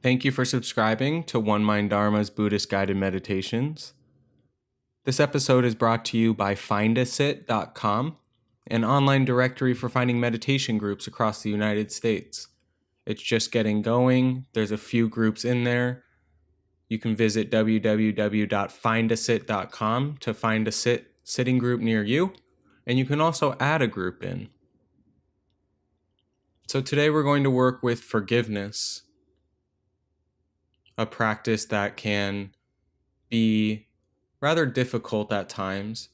Thank you for subscribing to One Mind Dharma's Buddhist Guided Meditations. This episode is brought to you by findasit.com, an online directory for finding meditation groups across the United States. It's just getting going. There's a few groups in there. You can visit www.findasit.com to find a sitting group near you, and you can also add a group in. So today we're going to work with forgiveness, a practice that can be rather difficult at times.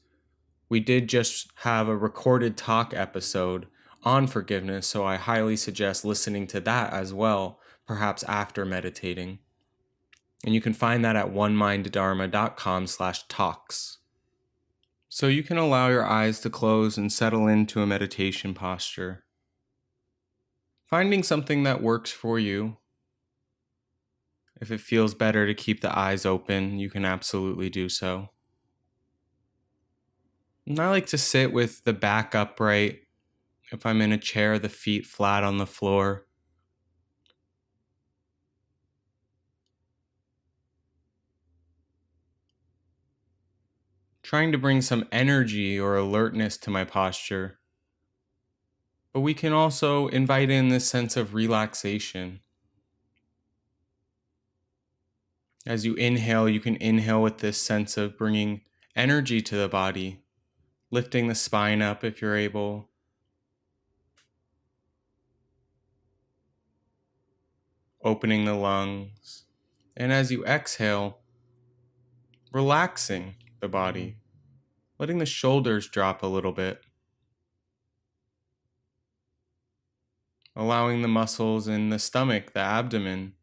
We did just have a recorded talk episode on forgiveness, so I highly suggest listening to that as well, perhaps after meditating. And you can find that at oneminddharma.com/talks. So you can allow your eyes to close and settle into a meditation posture. Finding something that works for you. If it feels better to keep the eyes open, you can absolutely do so. And I like to sit with the back upright. If I'm in a chair, the feet flat on the floor. Trying to bring some energy or alertness to my posture. But we can also invite in this sense of relaxation. As you inhale, you can inhale with this sense of bringing energy to the body, lifting the spine up if you're able. Opening the lungs. And as you exhale, relaxing the body, letting the shoulders drop a little bit. Allowing the muscles in the stomach, the abdomen,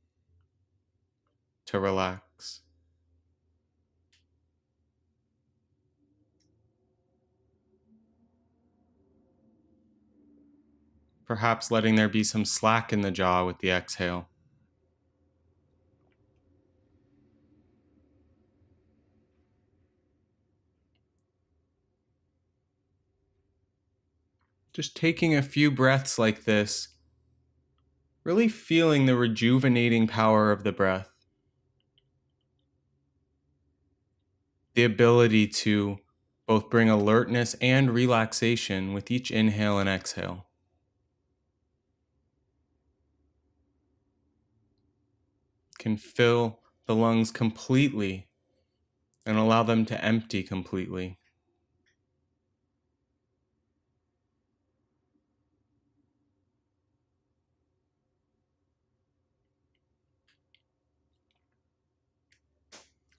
to relax. Perhaps letting there be some slack in the jaw with the exhale. Just taking a few breaths like this, really feeling the rejuvenating power of the breath. The ability to both bring alertness and relaxation with each inhale and exhale. Can fill the lungs completely and allow them to empty completely.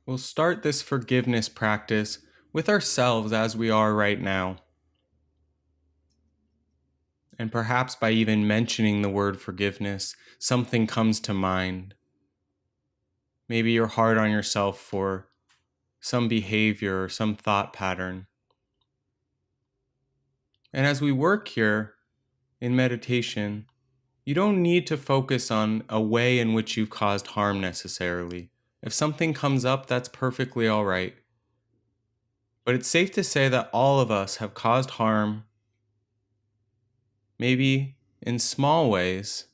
We'll start this forgiveness practice with ourselves as we are right now. And perhaps by even mentioning the word forgiveness, something comes to mind. Maybe you're hard on yourself for some behavior or some thought pattern. And as we work here in meditation, you don't need to focus on a way in which you've caused harm necessarily. If something comes up, that's perfectly all right. But it's safe to say that all of us have caused harm, maybe in small ways,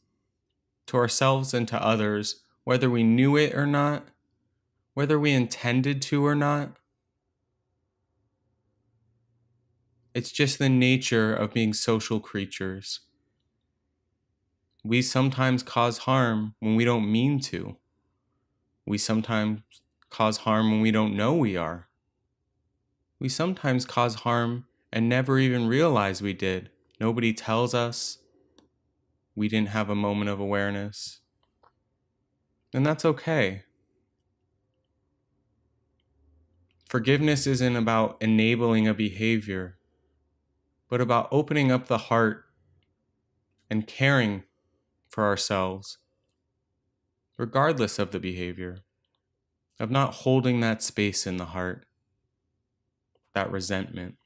to ourselves and to others, whether we knew it or not, whether we intended to or not. It's just the nature of being social creatures. We sometimes cause harm when we don't mean to. We sometimes cause harm when we don't know we are. We sometimes cause harm and never even realize we did. Nobody tells us. We didn't have a moment of awareness. And that's okay. Forgiveness isn't about enabling a behavior, but about opening up the heart and caring for ourselves, regardless of the behavior, of not holding that space in the heart, that resentment.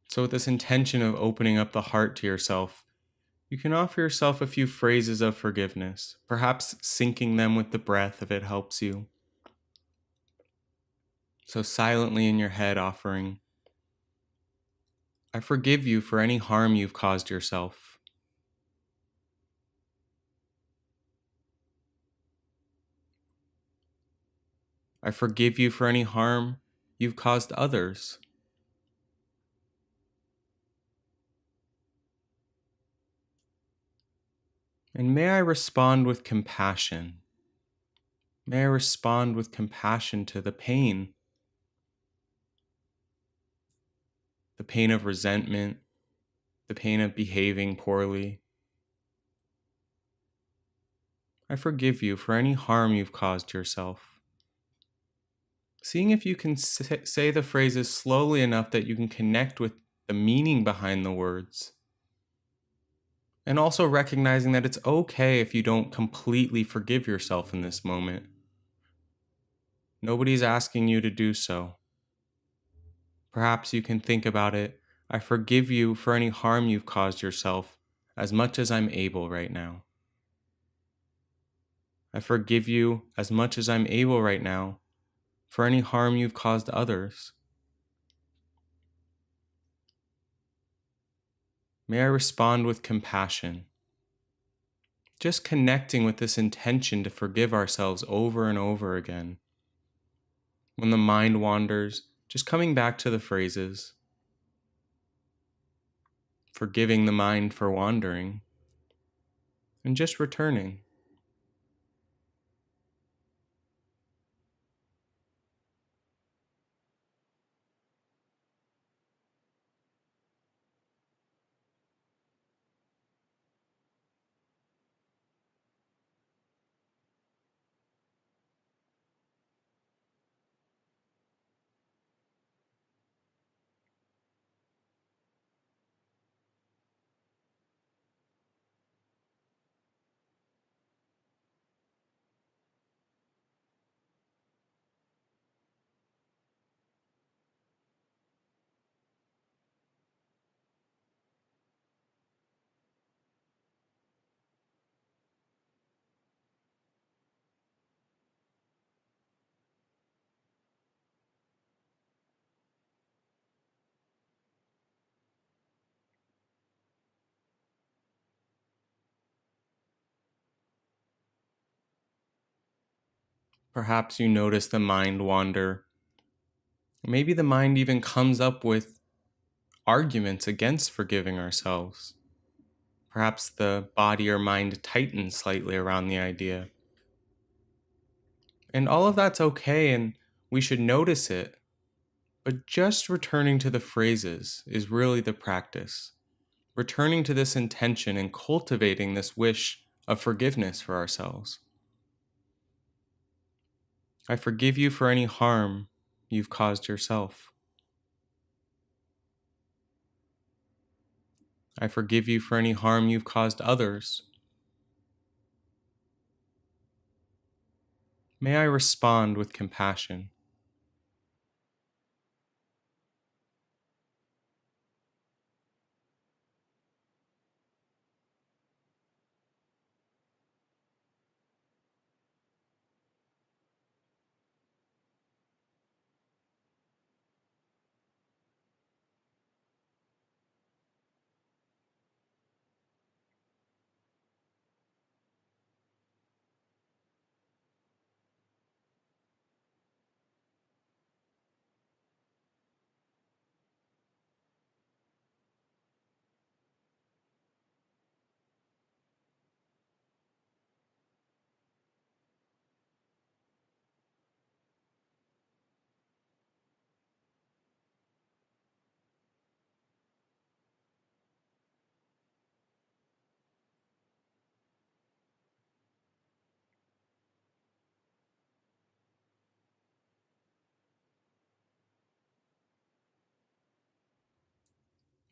So with this intention of opening up the heart to yourself, you can offer yourself a few phrases of forgiveness, perhaps syncing them with the breath if it helps you. So silently in your head offering, I forgive you for any harm you've caused yourself. I forgive you for any harm you've caused others. And may I respond with compassion. May I respond with compassion to the pain of resentment, the pain of behaving poorly. I forgive you for any harm you've caused yourself. Seeing if you can say the phrases slowly enough that you can connect with the meaning behind the words. And also recognizing that it's okay if you don't completely forgive yourself in this moment. Nobody's asking you to do so. Perhaps you can think about it. I forgive you for any harm you've caused yourself as much as I'm able right now. I forgive you as much as I'm able right now for any harm you've caused others. May I respond with compassion, just connecting with this intention to forgive ourselves over and over again. When the mind wanders, just coming back to the phrases, forgiving the mind for wandering, and just returning. Perhaps you notice the mind wander. Maybe the mind even comes up with arguments against forgiving ourselves. Perhaps the body or mind tightens slightly around the idea. And all of that's okay, and we should notice it. But just returning to the phrases is really the practice. Returning to this intention and cultivating this wish of forgiveness for ourselves. I forgive you for any harm you've caused yourself. I forgive you for any harm you've caused others. May I respond with compassion.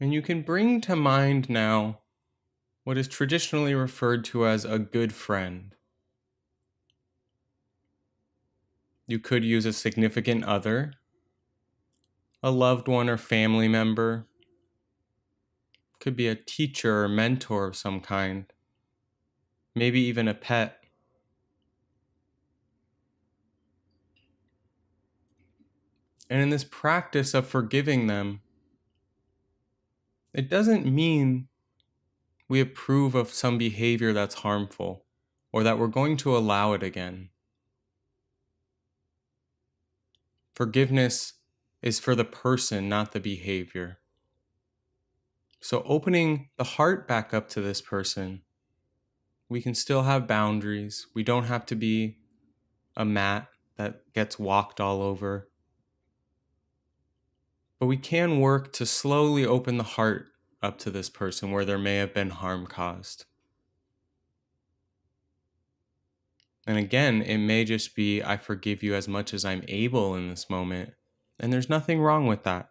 And you can bring to mind now what is traditionally referred to as a good friend. You could use a significant other, a loved one or family member, could be a teacher or mentor of some kind, maybe even a pet. And in this practice of forgiving them, it doesn't mean we approve of some behavior that's harmful or that we're going to allow it again. Forgiveness is for the person, not the behavior. So opening the heart back up to this person, we can still have boundaries. We don't have to be a mat that gets walked all over. But we can work to slowly open the heart up to this person where there may have been harm caused. And again, it may just be, I forgive you as much as I'm able in this moment. And there's nothing wrong with that.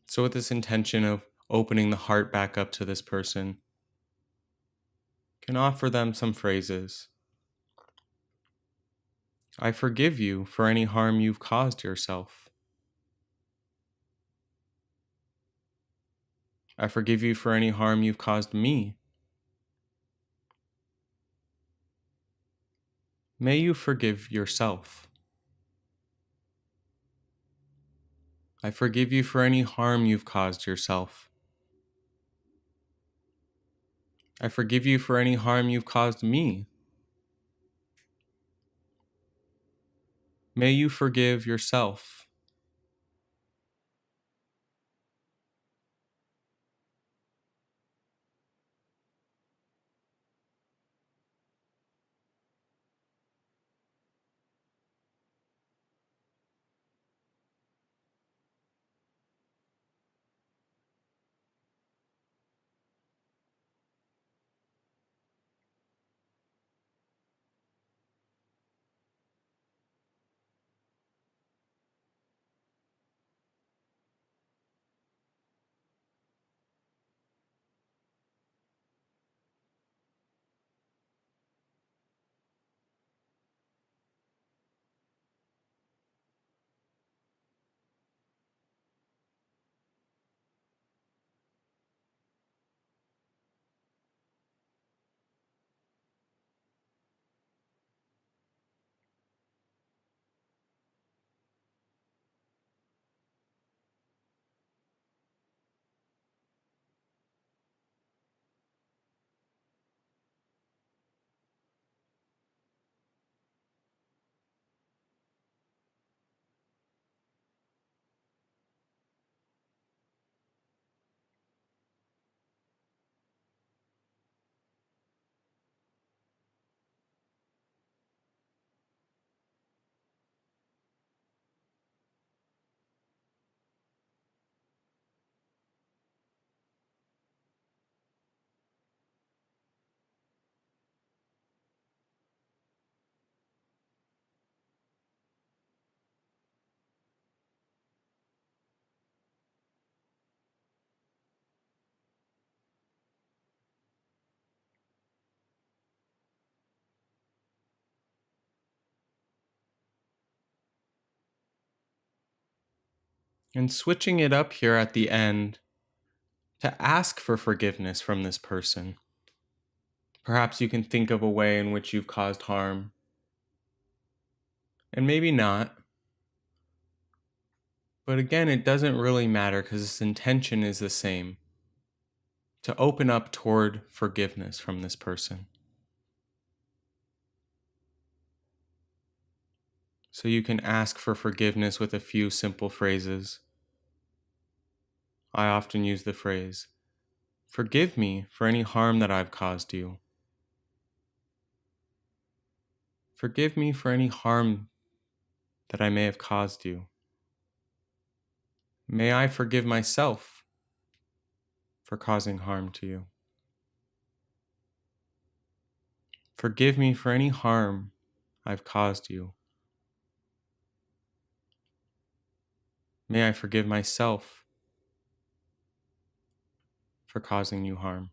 So, with this intention of opening the heart back up to this person, can offer them some phrases. I forgive you for any harm you've caused yourself. I forgive you for any harm you've caused me. May you forgive yourself. I forgive you for any harm you've caused yourself. I forgive you for any harm you've caused me. May you forgive yourself. And switching it up here at the end to ask for forgiveness from this person. Perhaps you can think of a way in which you've caused harm, and maybe not. But again, it doesn't really matter because this intention is the same, to open up toward forgiveness from this person. So you can ask for forgiveness with a few simple phrases. I often use the phrase, forgive me for any harm that I've caused you. Forgive me for any harm that I may have caused you. May I forgive myself for causing harm to you. Forgive me for any harm I've caused you. May I forgive myself for causing you harm.